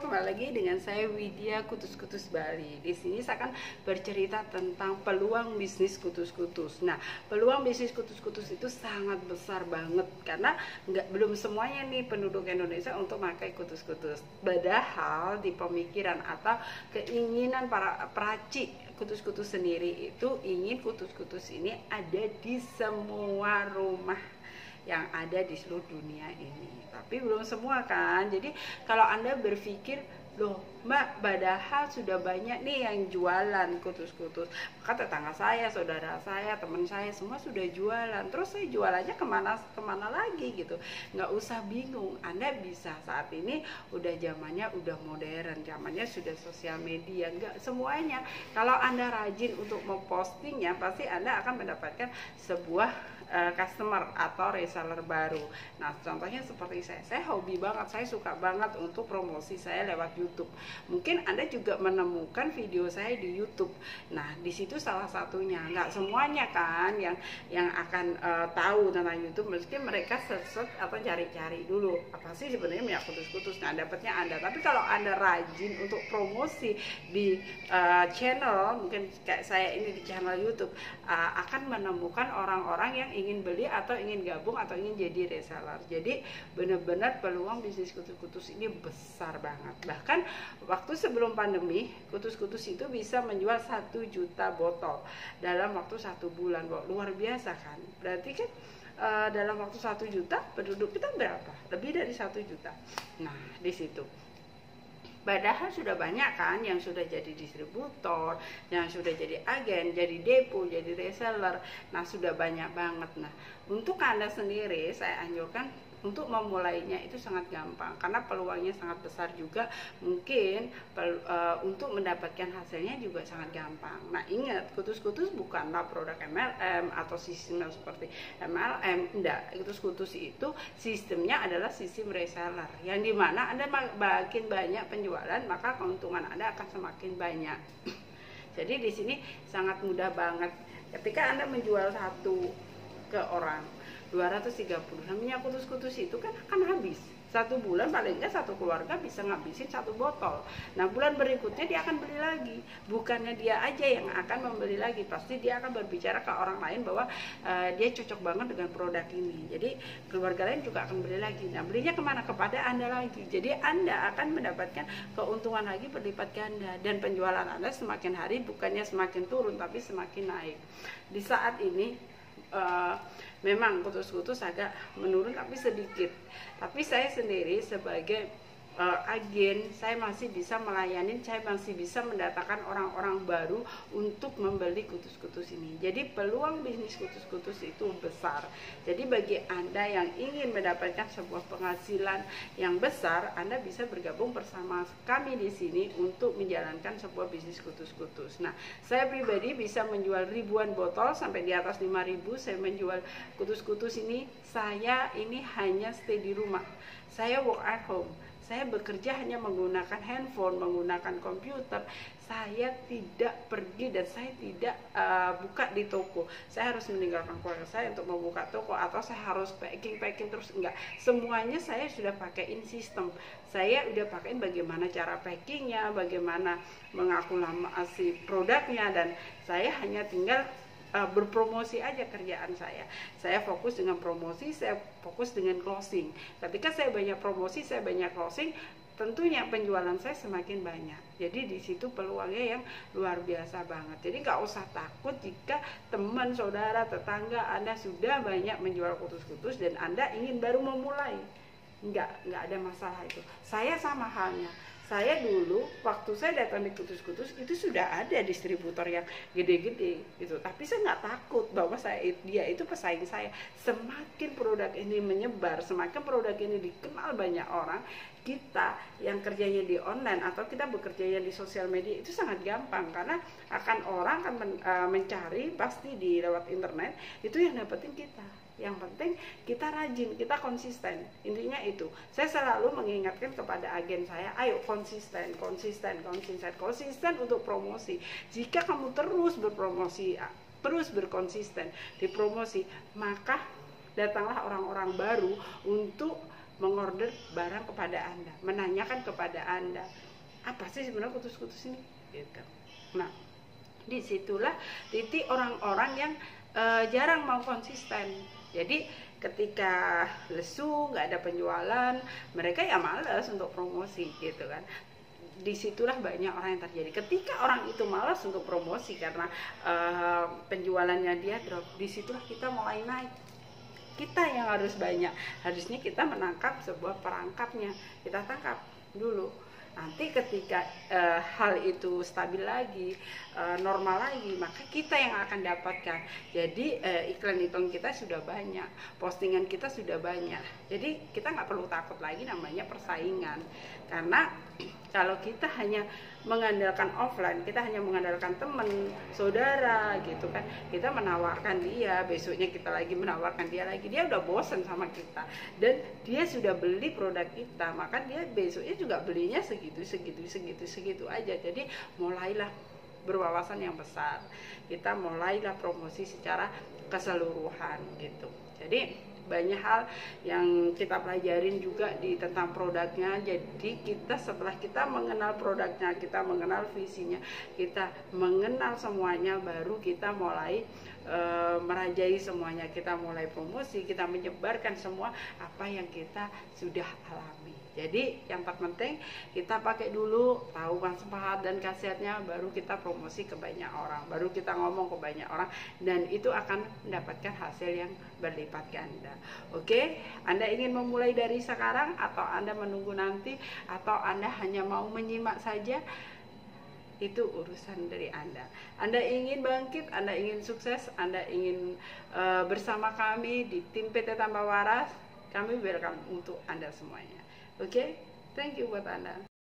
kembali lagi dengan saya Widya Kutus-Kutus Bali. Di sini saya akan bercerita tentang peluang bisnis kutus-kutus. Nah, peluang bisnis kutus-kutus itu sangat besar banget karena belum semuanya nih penduduk Indonesia untuk pakai kutus-kutus. Padahal di pemikiran atau keinginan para peracik kutus-kutus sendiri itu ingin kutus-kutus ini ada di semua rumah yang ada di seluruh dunia ini. Tapi belum semua kan. Jadi kalau Anda berpikir, loh Mbak, padahal sudah banyak nih yang jualan kutus-kutus. Maka tetangga saya, saudara saya, teman saya semua sudah jualan. Terus saya jualannya kemana lagi gitu. Nggak usah bingung. Anda bisa saat ini udah zamannya udah modern, zamannya sudah sosial media. Nggak semuanya. Kalau Anda rajin untuk mempostingnya, pasti Anda akan mendapatkan sebuah customer atau reseller baru. Nah, contohnya seperti saya hobi banget, saya suka banget untuk promosi saya lewat YouTube. Mungkin Anda juga menemukan video saya di YouTube. Nah, di situ salah satunya. Nggak semuanya kan yang akan tahu tentang YouTube, mesti mereka search atau cari-cari dulu apa sih sebenarnya minyak kutus-kutus. Nah, dapatnya Anda. Tapi kalau Anda rajin untuk promosi di channel, mungkin kayak saya ini di channel YouTube, akan menemukan orang-orang yang ingin beli atau ingin gabung atau ingin jadi reseller. Jadi benar-benar peluang bisnis kutus-kutus ini besar banget. Bahkan waktu sebelum pandemi, kutus-kutus itu bisa menjual 1 juta botol dalam waktu 1 bulan. Luar biasa kan? Berarti kan dalam waktu 1 juta penduduk kita berapa? Lebih dari 1 juta. Nah, di situ. Padahal sudah banyak kan yang sudah jadi distributor, yang sudah jadi agen, jadi depo, jadi reseller. Nah, sudah banyak banget. Nah, untuk Anda sendiri saya anjurkan untuk memulainya itu sangat gampang karena peluangnya sangat besar juga. Mungkin untuk mendapatkan hasilnya juga sangat gampang. Nah, ingat, kutus-kutus bukanlah produk MLM atau sistem seperti MLM. Enggak, kutus-kutus itu sistemnya adalah sistem reseller yang dimana Anda makin banyak penjualan maka keuntungan Anda akan semakin banyak. Jadi di sini sangat mudah banget. Ketika Anda menjual satu ke orang 230, namanya kutus-kutus itu kan akan habis. 1 bulan paling enggak satu keluarga bisa ngabisin 1 botol. Nah, bulan berikutnya dia akan beli lagi. Bukannya dia aja yang akan membeli lagi, pasti dia akan berbicara ke orang lain bahwa dia cocok banget dengan produk ini. Jadi keluarga lain juga akan beli lagi. Nah, belinya kemana? Kepada Anda lagi. Jadi Anda akan mendapatkan keuntungan lagi berlipat ganda. Dan penjualan Anda semakin hari bukannya semakin turun, tapi semakin naik. Di saat ini memang kutus-kutus agak menurun tapi sedikit. Tapi saya sendiri sebagai agen, saya masih bisa melayani, saya masih bisa mendatangkan orang-orang baru untuk membeli kutus-kutus ini. Jadi peluang bisnis kutus-kutus itu besar. Jadi bagi Anda yang ingin mendapatkan sebuah penghasilan yang besar, Anda bisa bergabung bersama kami di sini untuk menjalankan sebuah bisnis kutus-kutus. Nah, saya pribadi bisa menjual ribuan botol sampai di atas 5.000. Saya menjual kutus-kutus ini. Saya ini hanya stay di rumah. Saya work at home. Saya bekerja hanya menggunakan handphone, menggunakan komputer. Saya tidak pergi dan saya tidak buka di toko. Saya harus meninggalkan keluarga saya untuk membuka toko atau saya harus packing terus. Enggak. Semuanya saya sudah pakaiin sistem. Saya udah pakaiin bagaimana cara packingnya, bagaimana mengakumulasi produknya, dan saya hanya tinggal berpromosi aja kerjaan saya. Saya fokus dengan promosi, saya fokus dengan closing. Ketika saya banyak promosi, saya banyak closing, tentunya penjualan saya semakin banyak. Jadi di situ peluangnya yang luar biasa banget. Jadi nggak usah takut jika teman, saudara, tetangga Anda sudah banyak menjual kutus-kutus dan Anda ingin baru memulai. Nggak ada masalah itu. Saya sama halnya. Saya dulu waktu saya datang di kutus-kutus itu sudah ada distributor yang gede-gede gitu, tapi saya nggak takut bahwa dia itu pesaing saya. Semakin produk ini menyebar, semakin produk ini dikenal banyak orang, kita yang kerjanya di online atau kita bekerjanya di sosial media itu sangat gampang karena orang akan mencari pasti di lewat internet itu yang dapetin kita. Yang penting kita rajin, kita konsisten. Intinya itu. Saya selalu mengingatkan kepada agen saya, ayo konsisten untuk promosi. Jika kamu terus berpromosi, terus berkonsisten di promosi, maka datanglah orang-orang baru untuk mengorder barang kepada Anda, menanyakan kepada Anda, apa sih sebenarnya kutus-kutus ini gitu. Nah, disitulah titik orang-orang yang jarang mau konsisten. Jadi ketika lesu, nggak ada penjualan, mereka ya malas untuk promosi gitu kan. Disitulah banyak orang yang terjadi. Ketika orang itu malas untuk promosi karena penjualannya dia drop, disitulah kita mulai naik. Kita yang harus banyak, harusnya kita menangkap sebuah perangkapnya, kita tangkap dulu. Nanti ketika hal itu stabil lagi, normal lagi, maka kita yang akan dapatkan. Jadi iklan-iklan kita sudah banyak, postingan kita sudah banyak. Jadi kita nggak perlu takut lagi namanya persaingan. Karena kalau kita hanya mengandalkan offline, kita hanya mengandalkan teman, saudara gitu kan, kita menawarkan dia, besoknya kita lagi menawarkan dia lagi, dia udah bosan sama kita dan dia sudah beli produk kita, maka dia besoknya juga belinya segitu aja. Jadi mulailah berwawasan yang besar, kita mulailah promosi secara keseluruhan gitu. Jadi banyak hal yang kita pelajarin juga di tentang produknya. Jadi kita setelah kita mengenal produknya, kita mengenal visinya, kita mengenal semuanya, baru kita mulai merajai semuanya, kita mulai promosi, kita menyebarkan semua apa yang kita sudah alami. Jadi yang terpenting kita pakai dulu, tahu manfaat dan khasiatnya, baru kita promosi ke banyak orang, baru kita ngomong ke banyak orang, dan itu akan mendapatkan hasil yang berlipat ganda. Oke, Anda ingin memulai dari sekarang atau Anda menunggu nanti, atau Anda hanya mau menyimak saja, itu urusan dari Anda. Anda ingin bangkit, Anda ingin sukses, Anda ingin bersama kami di tim PT Tambah Waras, kami welcome untuk Anda semuanya. Oke, thank you buat Anda.